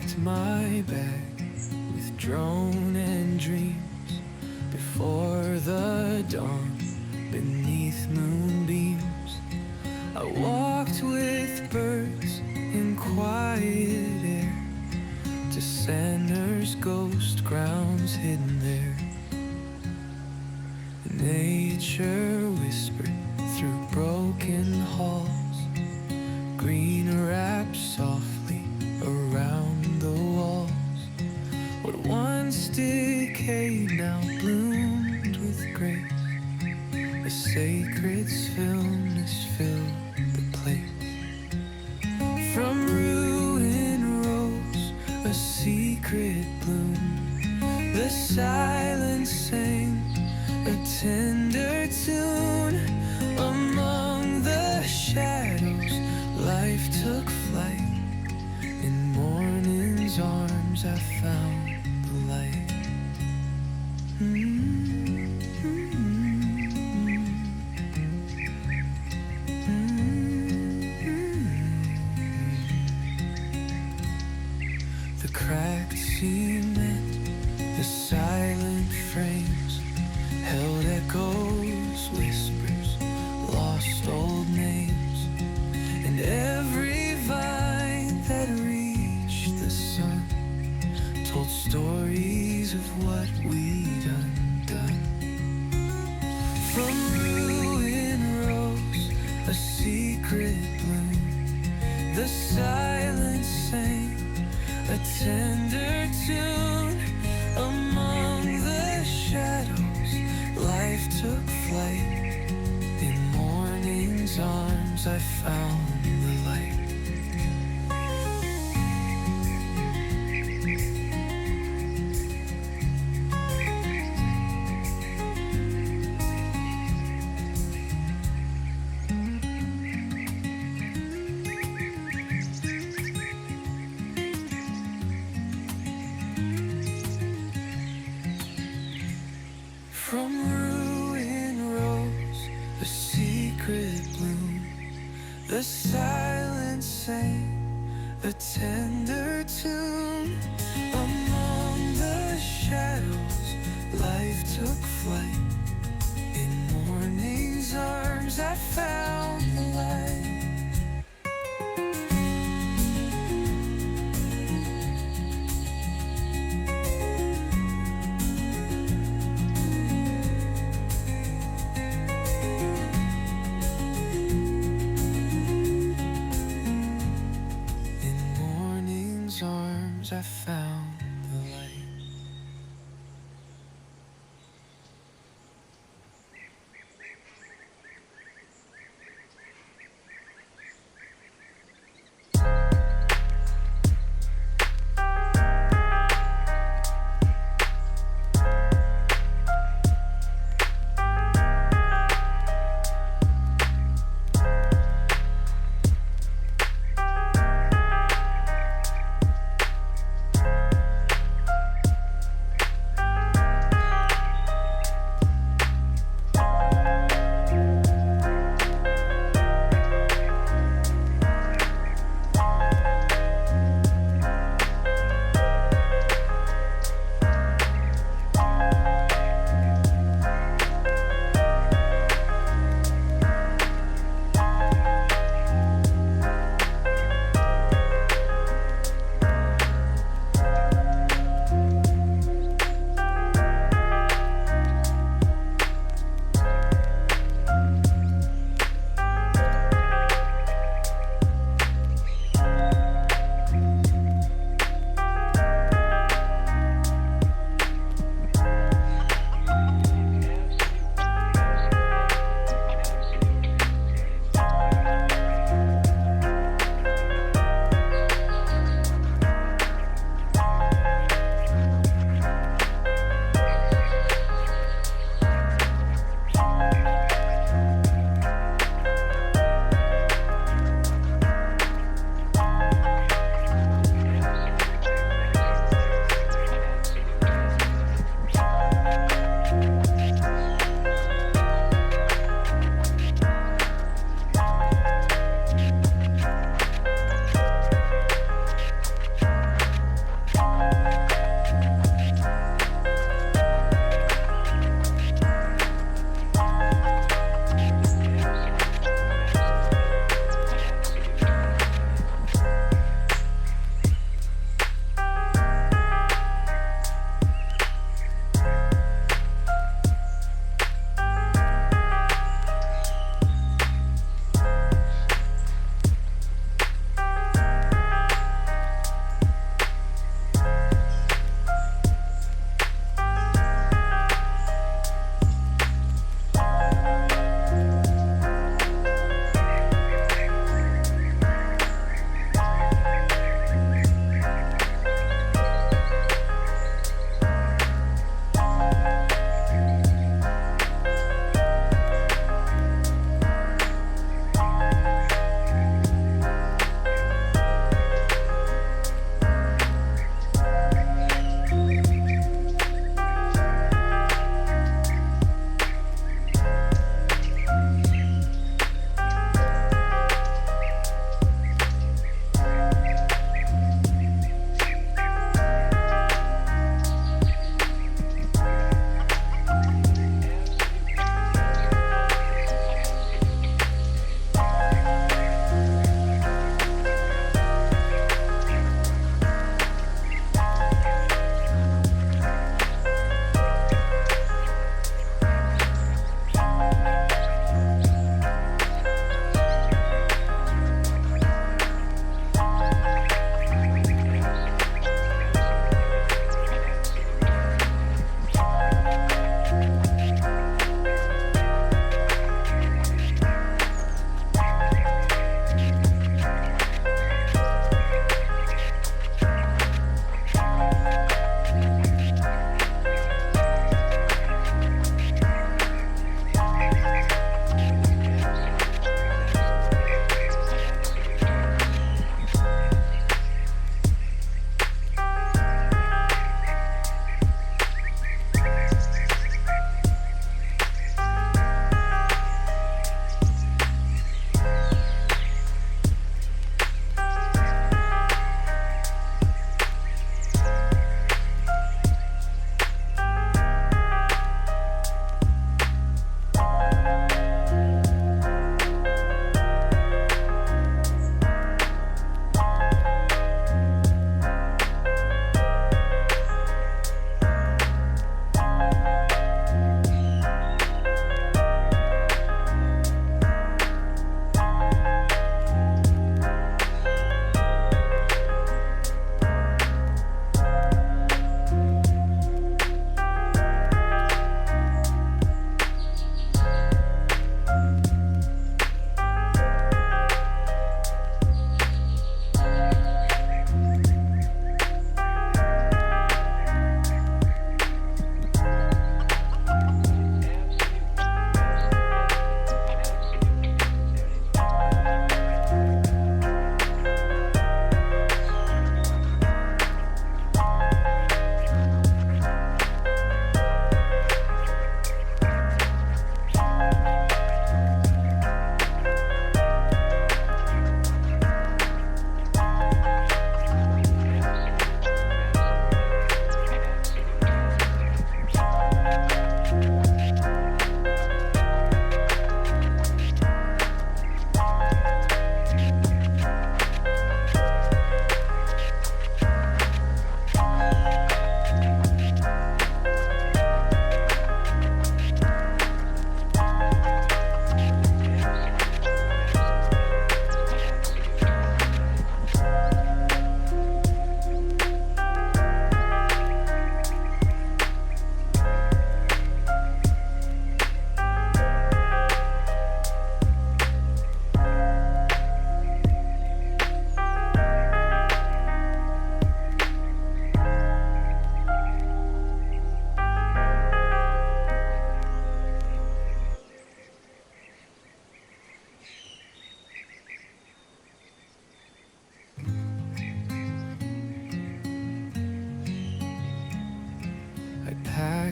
packed my bag with drone and dreams before the dawn beneath moonbeams. I walked with birds in quiet air to Sanur's ghost grounds hidden there. Nature whispered through broken halls, green wrapped softly around the walls. What once decayed now bloomed with grace. A sacred stillness filled the place. From ruin rose a secret bloom. The silence sang a tender tune. Among the shadows life took flight. In morning's arms I found the light. The cracked cement, the silent frames held echoes, whispers, lost old names. And every vine that reached the sun told stories of what we'd undone. From ruin rose a secret bloom. The silence sang a tender tune. Among the shadows life took flight. In morning's arms I found the light. From ruin rose a secret bloom. The silence sang a tender tune. Among the shadows life took flight. In morning's arms I found the light. Arms I found the light.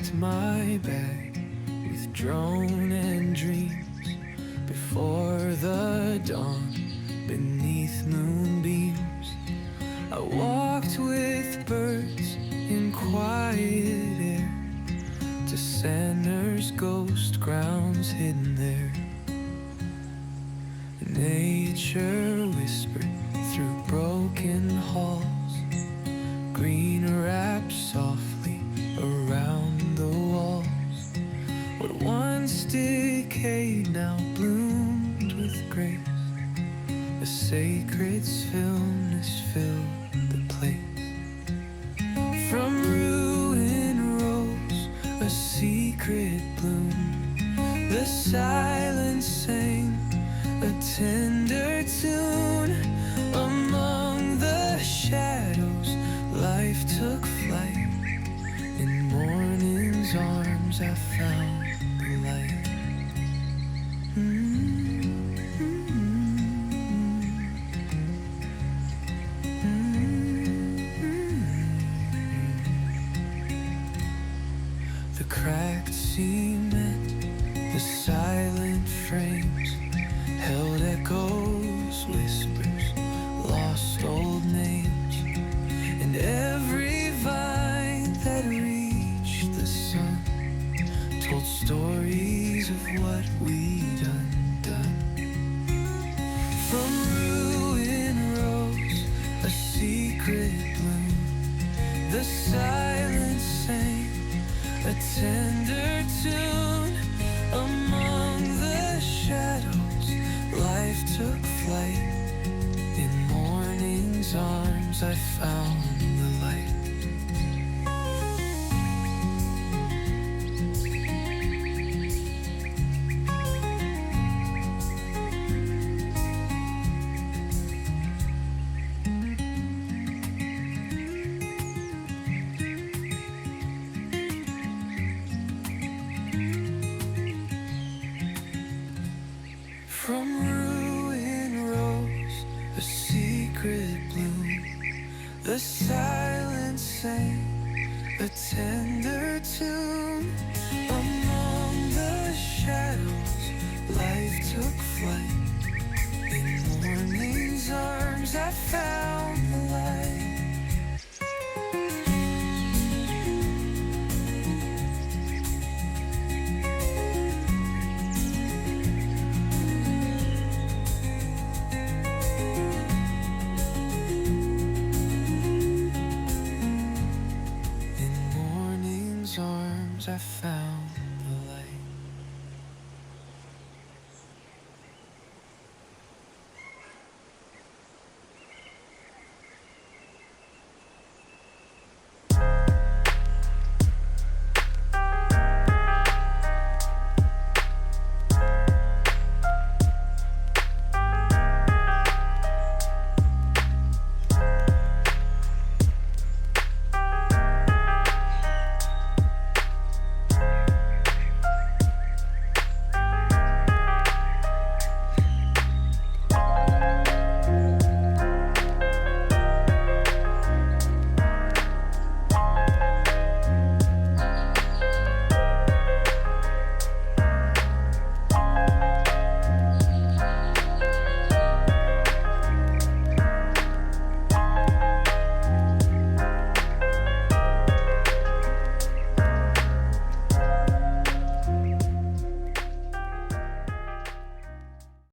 packed my bag with drone and dreams before the dawn beneath moonbeams. I walked with birds in quiet air to Sanur's ghost grounds hidden there. Nature whispered through broken halls, green wrapped softly around the walls. What once decayed now bloomed with grace. A sacred stillness filled the place. From ruin rose a secret bloom. The silence sang a tender tune. Among the shadows life took flight. In morning's arms I found the light. The cracked cement, the silent frames held echoes, whispers, lost old names. And every vine that reached the sun told stories of what we'd undone. From ruin rose a secret bloom. The silence sang a tender tune. Among the shadows life took flight. In morning's arms I found the light. From ruin rose a secret bloom. The silence sang a tender tune. Among the shadows life took flight. In morning's arms I found